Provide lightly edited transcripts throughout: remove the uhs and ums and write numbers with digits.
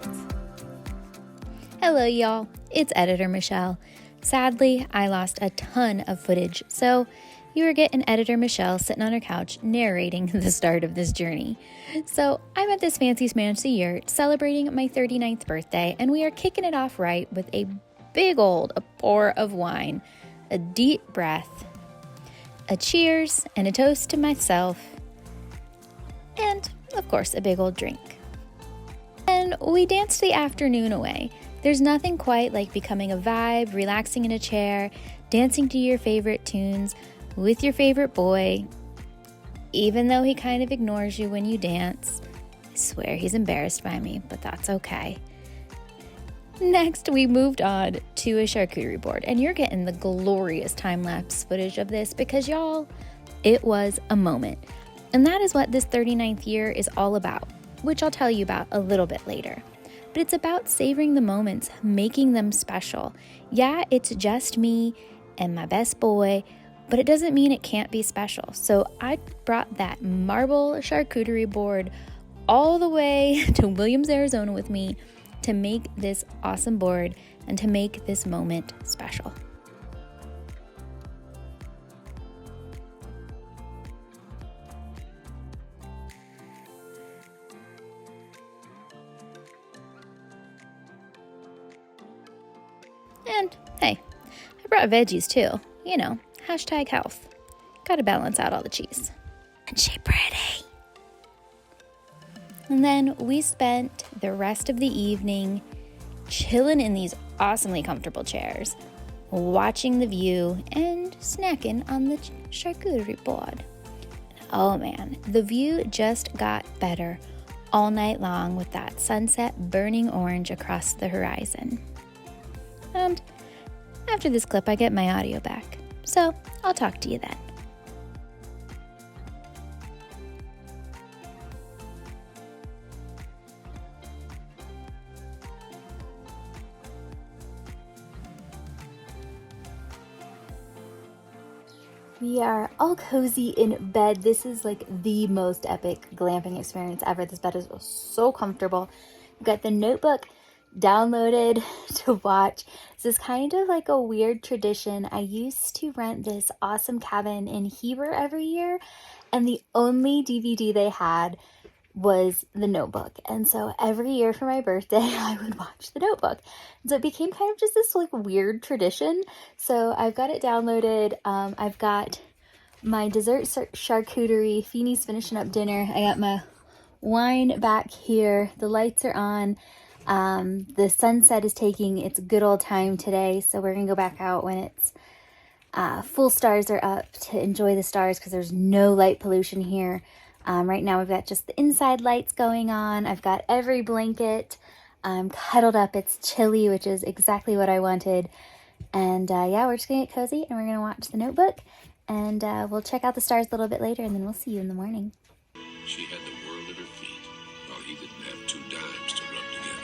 Glamorous. Hello y'all, it's editor Michelle. Sadly, I lost a ton of footage, so you are getting editor Michelle sitting on her couch narrating the start of this journey. So I'm at this fancy smancy yurt celebrating my 39th birthday, and we are kicking it off right with a big old pour of wine, a deep breath, a cheers and a toast to myself, and of course a big old drink. And we danced the afternoon away. There's nothing quite like becoming a vibe, relaxing in a chair, dancing to your favorite tunes with your favorite boy, even though he kind of ignores you when you dance. I swear he's embarrassed by me, but that's okay. Next, we moved on to a charcuterie board, and you're getting the glorious time-lapse footage of this because, y'all, it was a moment. And that is what this 39th year is all about, which I'll tell you about a little bit later. But it's about savoring the moments, making them special. Yeah, it's just me and my best boy, but it doesn't mean it can't be special. So I brought that marble charcuterie board all the way to Williams, Arizona with me to make this awesome board and to make this moment special. And hey, I brought veggies too. You know, #health. Gotta balance out all the cheese. And she pretty. And then we spent the rest of the evening chilling in these awesomely comfortable chairs, watching the view and snacking on the charcuterie board. Oh man, the view just got better all night long with that sunset burning orange across the horizon. And after this clip, I get my audio back. So I'll talk to you then. We are all cozy in bed. This is like the most epic glamping experience ever. This bed is so comfortable. We've got the Notebook downloaded to watch. This is kind of like a weird tradition. I used to rent this awesome cabin in Heber every year, and the only DVD they had was the Notebook. And so every year for my birthday, I would watch the Notebook. And so it became kind of just this like weird tradition. So I've got it downloaded. I've got my dessert charcuterie. Feeney's finishing up dinner. I got my wine back here. The lights are on. The sunset is taking its good old time today, so we're gonna go back out when it's full stars are up to enjoy the stars because there's no light pollution here. Right now we've got just the inside lights going on. I've got every blanket cuddled up. It's chilly, which is exactly what I wanted. And yeah, we're just gonna get cozy and we're gonna watch the Notebook, and we'll check out the stars a little bit later, and then we'll see you in the morning. She had the world at her feet, while he didn't have 2 dimes to rub together.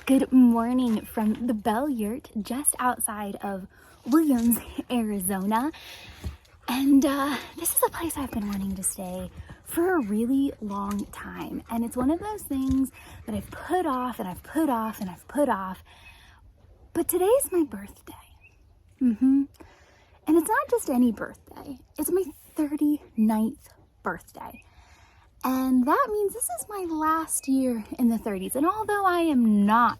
Good morning from the Bell Yurt just outside of Williams, Arizona. And this is a place I've been wanting to stay for a really long time. And it's one of those things that I've put off and I've put off and I've put off. But today's my birthday. And it's not just any birthday. It's my 39th birthday. And that means this is my last year in the 30s. And although I am not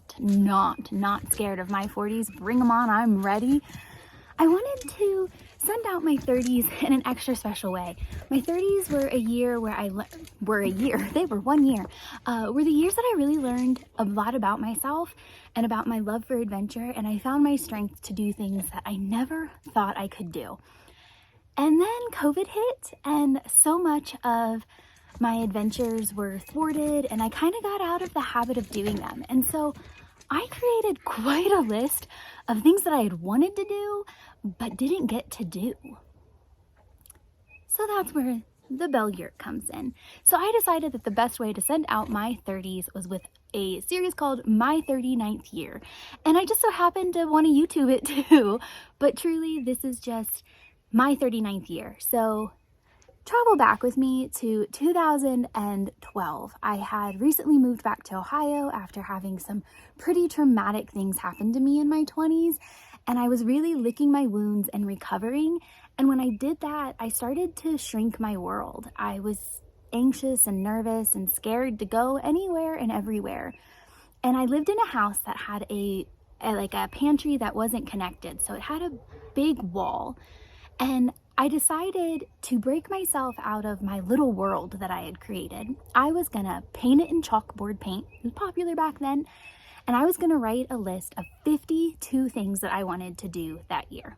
scared of my 40s, bring them on, I'm ready. I wanted to send out my 30s in an extra special way. My 30s were a year where they were 1 year, were the years that I really learned a lot about myself and about my love for adventure, and I found my strength to do things that I never thought I could do. And then COVID hit, and so much of my adventures were thwarted, and I kind of got out of the habit of doing them. And so I created quite a list of things that I had wanted to do, but didn't get to do. So that's where the bell yurt comes in. So I decided that the best way to send out my 30s was with a series called My 39th Year. And I just so happened to want to YouTube it too, but truly this is just my 39th year. So travel back with me to 2012. I had recently moved back to Ohio after having some pretty traumatic things happen to me in my 20s, and I was really licking my wounds and recovering. And when I did that, I started to shrink my world. I was anxious and nervous and scared to go anywhere and everywhere. And I lived in a house that had a pantry that wasn't connected, so it had a big wall. And I decided to break myself out of my little world that I had created. I was gonna paint it in chalkboard paint, it was popular back then, and I was gonna write a list of 52 things that I wanted to do that year.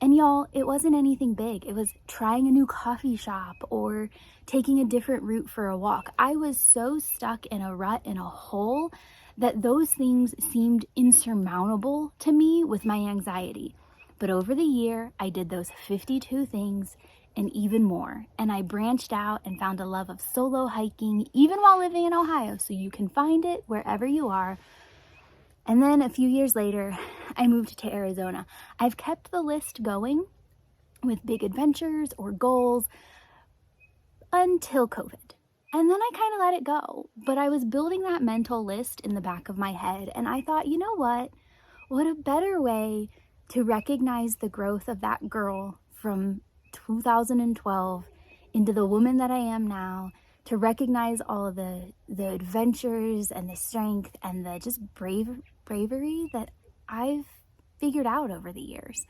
And y'all, it wasn't anything big. It was trying a new coffee shop or taking a different route for a walk. I was so stuck in a rut, in a hole, that those things seemed insurmountable to me with my anxiety. But over the year, I did those 52 things and even more. And I branched out and found a love of solo hiking, even while living in Ohio, so you can find it wherever you are. And then a few years later, I moved to Arizona. I've kept the list going with big adventures or goals until COVID. And then I kind of let it go. But I was building that mental list in the back of my head. And I thought, you know what? What a better way to recognize the growth of that girl from 2012 into the woman that I am now, to recognize all of the adventures and the strength and the just bravery that I've figured out over the years.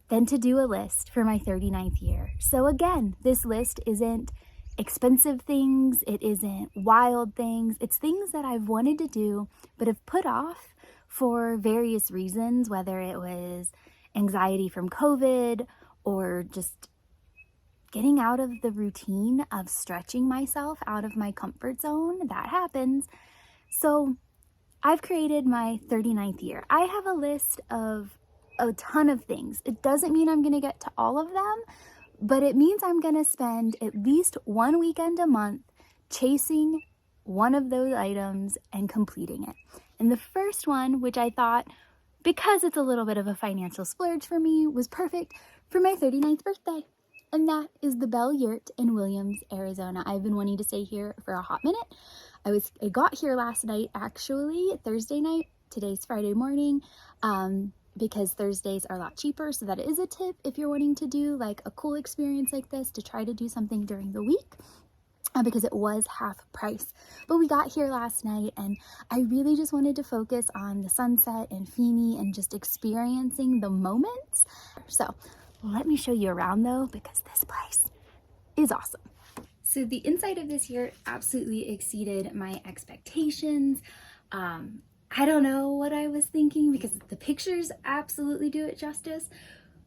Then to do a list for my 39th year. So again, this list isn't expensive things, it isn't wild things, it's things that I've wanted to do but have put off for various reasons, whether it was anxiety from COVID or just getting out of the routine of stretching myself out of my comfort zone. That happens. So I've created my 39th year. I have a list of a ton of things. It doesn't mean I'm going to get to all of them, but it means I'm going to spend at least one weekend a month chasing one of those items and completing it. And the first one, which I thought, because it's a little bit of a financial splurge for me, was perfect for my 39th birthday. And that is the Bell Yurt in Williams, Arizona. I've been wanting to stay here for a hot minute. I got here last night, actually, Thursday night. Today's Friday morning, because Thursdays are a lot cheaper. So that is a tip if you're wanting to do like a cool experience like this, to try to do something during the week. Because it was half price. But we got here last night and I really just wanted to focus on the sunset and Feeney and just experiencing the moments. So let me show you around though, because this place is awesome. So the inside of this yurt absolutely exceeded my expectations. I don't know what I was thinking because the pictures absolutely do it justice.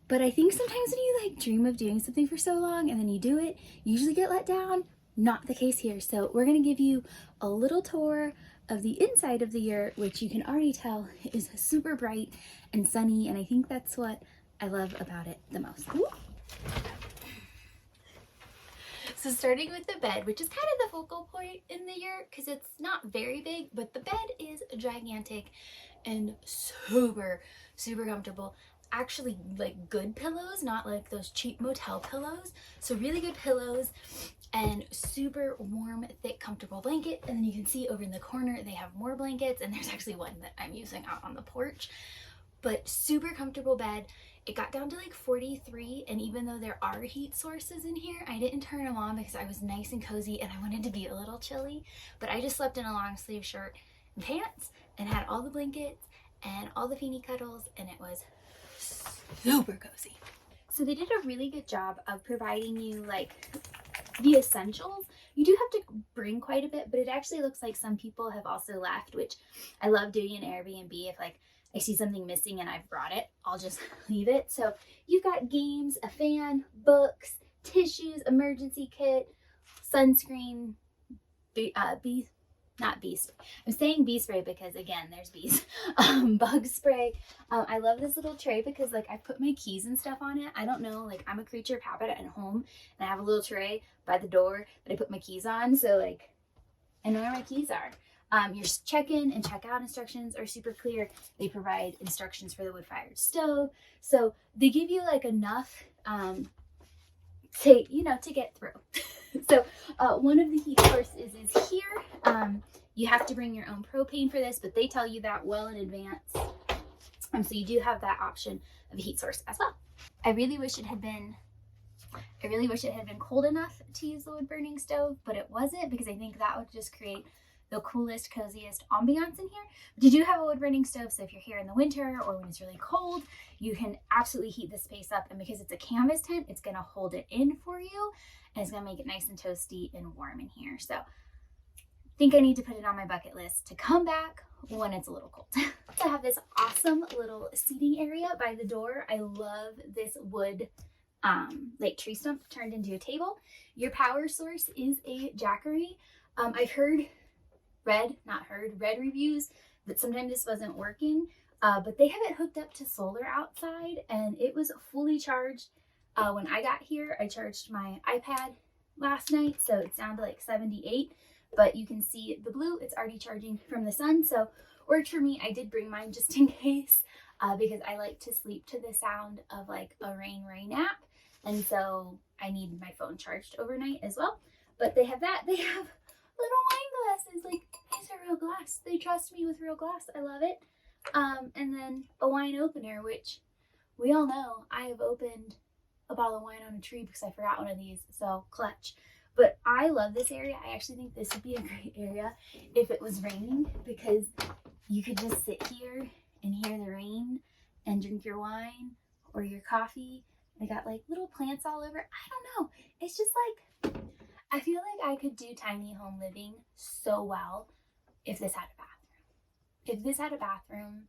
But I think sometimes when you like dream of doing something for so long and then you do it, you usually get let down. Not the case here. So we're going to give you a little tour of the inside of the yurt, which you can already tell is super bright and sunny, and I think that's what I love about it the most. Ooh. So starting with the bed, which is kind of the focal point in the yurt because it's not very big, but the bed is gigantic and super comfortable. Actually, like good pillows, not like those cheap motel pillows. So really good pillows and super warm, thick, comfortable blanket. And then you can see over in the corner, they have more blankets, and there's actually one that I'm using out on the porch. but super comfortable bed. It got down to like 43, and even though there are heat sources in here, I didn't turn them on because I was nice and cozy and I wanted to be a little chilly. But I just slept in a long sleeve shirt and pants and had all the blankets and all the feeny cuddles, and it was super cozy. So they did a really good job of providing you like the essentials. You do have to bring quite a bit, but it actually looks like some people have also left, which I love doing in Airbnb. If like I see something missing and I've brought it, I'll just leave it. So you've got games, a fan, books, tissues, emergency kit, sunscreen, not bee spray. I'm saying bee spray because again, there's bees. Bug spray. I love this little tray because like I put my keys and stuff on it. I don't know, like I'm a creature of habit at home, and I have a little tray by the door that I put my keys on. So like I know where my keys are. Your check-in and check-out instructions are super clear. They provide instructions for the wood-fired stove. So they give you like enough to get through. So one of the heat sources is here. You have to bring your own propane for this, but they tell you that well in advance. So you do have that option of a heat source as well. I really wish it had been cold enough to use the wood burning stove, but it wasn't, because I think that would just create the coolest, coziest ambiance in here. But you do have a wood burning stove, so if you're here in the winter or when it's really cold, you can absolutely heat the space up. And because it's a canvas tent, it's gonna hold it in for you, and it's gonna make it nice and toasty and warm in here. So I think I need to put it on my bucket list to come back when it's a little cold. To have this awesome little seating area by the door. I love this wood like tree stump turned into a table. Your power source is a Jackery. I've heard read reviews that sometimes this wasn't working, but they have it hooked up to solar outside, and it was fully charged when I got here. I charged my iPad last night, so it's down to like 78, but you can see the blue, it's already charging from the sun. So worked for me. I did bring mine just in case, because I like to sleep to the sound of like a rain app, and so I need my phone charged overnight as well. But they have that. They have little wine glasses. Like, these are real glass. They trust me with real glass. I love it. And then a wine opener, which we all know I have opened a bottle of wine on a tree because I forgot one of these. So clutch. But I love this area. I actually think this would be a great area if it was raining, because you could just sit here and hear the rain and drink your wine or your coffee. They got like little plants all over. I don't know. It's just like, I feel like I could do tiny home living so well if this had a bathroom. If this had a bathroom,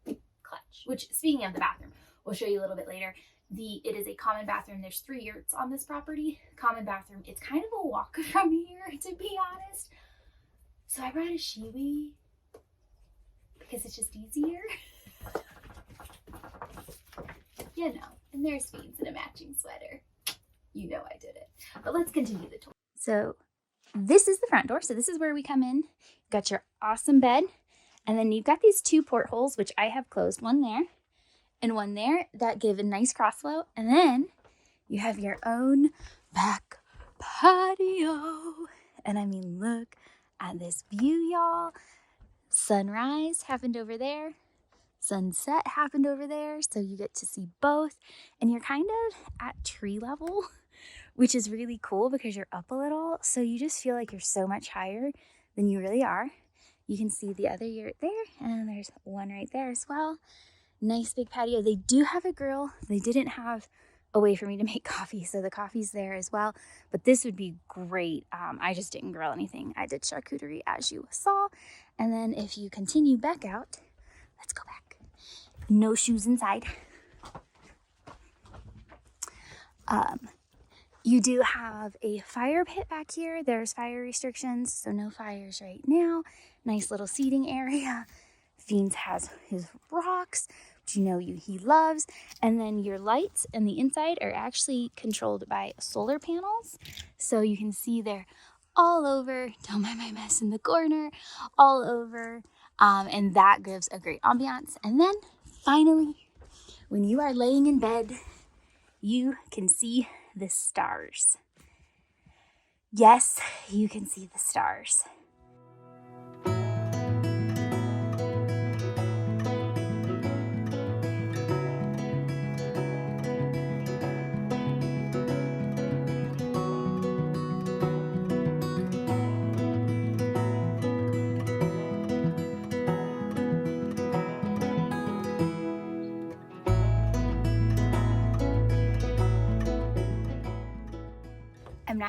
clutch. Which, speaking of the bathroom, we'll show you a little bit later. It is a common bathroom. There's 3 yurts on this property. Common bathroom. It's kind of a walk from here, to be honest. So I brought a Shiwi because it's just easier. You know, and there's beans and a matching sweater. You know I did it. But let's continue the tour. So this is the front door. So this is where we come in. You've got your awesome bed. And then you've got these 2 portholes, which I have closed, one there and one there, that give a nice cross flow. And then you have your own back patio. And I mean, look at this view, y'all. Sunrise happened over there. Sunset happened over there. So you get to see both. And you're kind of at tree level, which is really cool because you're up a little. So you just feel like you're so much higher than you really are. You can see the other yurt there, and there's one right there as well. Nice big patio. They do have a grill. They didn't have a way for me to make coffee, so the coffee's there as well. But this would be great. I just didn't grill anything. I did charcuterie, as you saw. And then if you continue back out, let's go back. No shoes inside. You do have a fire pit back here. There's fire restrictions, so no fires right now. Nice little seating area. Fiends has his rocks, which you know he loves. And then your lights and the inside are actually controlled by solar panels. So you can see they're all over. Don't mind my mess in the corner. All over. And that gives a great ambiance. And then finally, when you are laying in bed, you can see the stars. Yes, you can see the stars.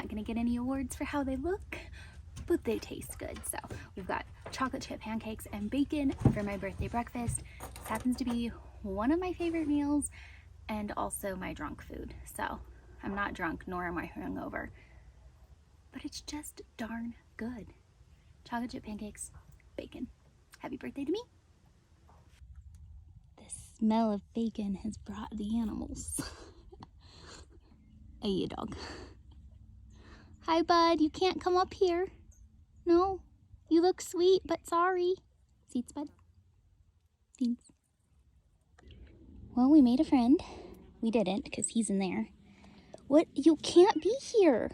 not gonna get any awards for how they look, but they taste good. So we've got chocolate chip pancakes and bacon for my birthday breakfast. This happens to be one of my favorite meals and also my drunk food. So I'm not drunk, nor am I hungover, but it's just darn good. Chocolate chip pancakes, bacon. Happy birthday to me. The smell of bacon has brought the animals. Hey, dog. Hi, bud. You can't come up here. No, you look sweet, but sorry. Seats, bud. Thanks. Well, we made a friend. We didn't, because he's in there. What? You can't be here.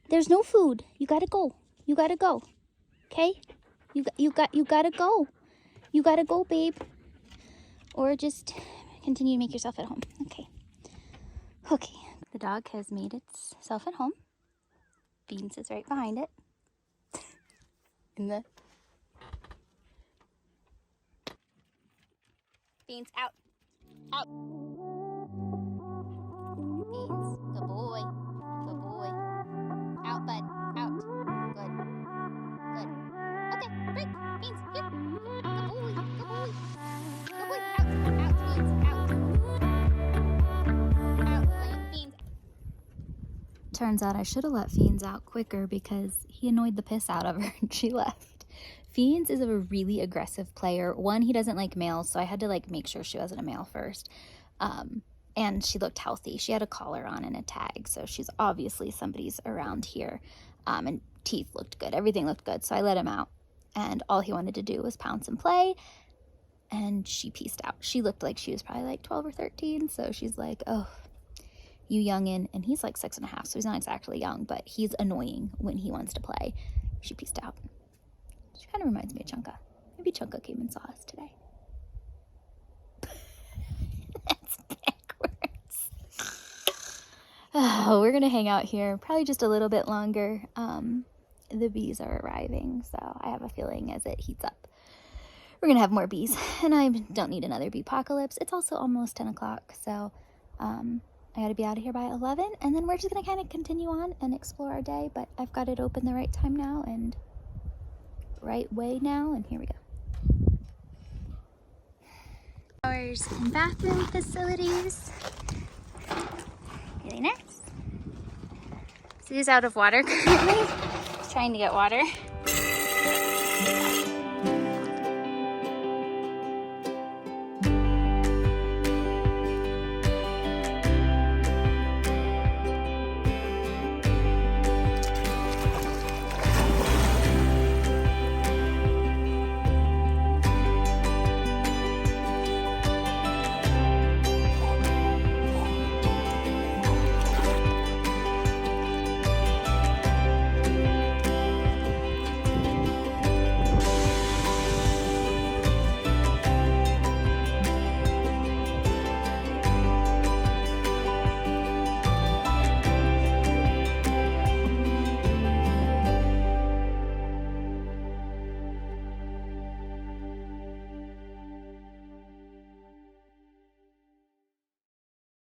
There's no food. You gotta go. You gotta go. Okay? You gotta go. You gotta go, babe. Or just continue to make yourself at home. Okay. Okay. The dog has made itself at home. Beans is right behind it. In the Beans, out. Out. Beans, good boy. Good boy. Out, bud. Out. Good. Good. Okay, break. Beans, here. Good boy. Good boy. Good boy. Out. Out, Beans. Out. Out. Beans. Turns out I should have let Fiends out quicker because he annoyed the piss out of her and she left. Fiends is a really aggressive player. One, he doesn't like males, so I had to like make sure she wasn't a male first. And she looked healthy. She had a collar on and a tag, so she's obviously somebody's around here. And teeth looked good. Everything looked good, so I let him out. And all he wanted to do was pounce and play, and she pieced out. She looked like she was probably like 12 or 13, so she's like, oh, you youngin'. And he's like 6.5, so he's not exactly young, but he's annoying when he wants to play. She pieced out. She kind of reminds me of Chunka. Maybe Chunka came and saw us today. That's backwards. Oh, we're going to hang out here probably just a little bit longer. The bees are arriving, so I have a feeling as it heats up, we're going to have more bees. And I don't need another bee apocalypse. It's also almost 10 o'clock, so I got to be out of here by 11. And then we're just going to kind of continue on and explore our day. But I've got it open the right time now and right way now, and here we go. Showers and bathroom facilities. Really nice. Sue's out of water currently. He's trying to get water.